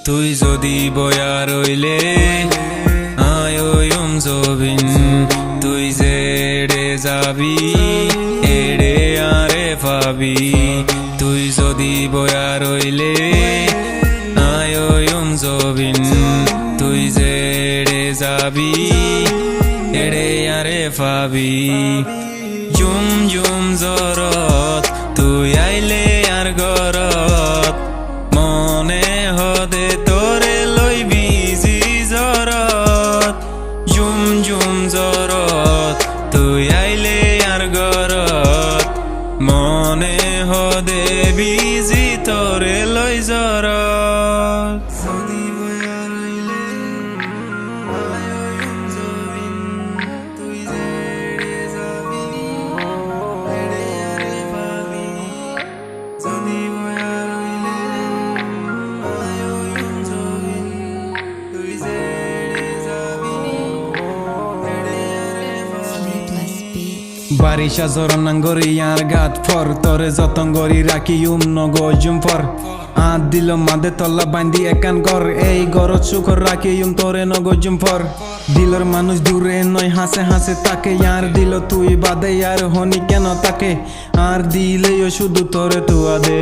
তুই যদি বয়া রইলে আয়ুম জবিন তুই যে এড়ে যাবি এড়ে আরে পাবি তুই যদি বয়া রইলে আয়ুম জবিন তুই যে এড়ে যাবি এড়ে আরে পাবি জুম জুম জরত তুই আইলে আর গরত মনে হদে তোরে লইবি জি জরত জুম জুম জরত তুই আইলে আর গরত মনে হদে বিজি তোরে লই জরত বারিশা জরনাঙ্গরি আর গাত ফর তরে যতঙ্গরি রাখি নগজুম ফর আদ দিল মাদে তল্লা বান্দি একান কর এই গরজ সুখর রাখি তোরে নগজুম ফর দিলর মানুষ দূরে নয় হাসে হাসে তাকে আর দিল তুই বাদে আর হনি কেন তাকে আর দিলেও শুধু তোরে তুয়া দে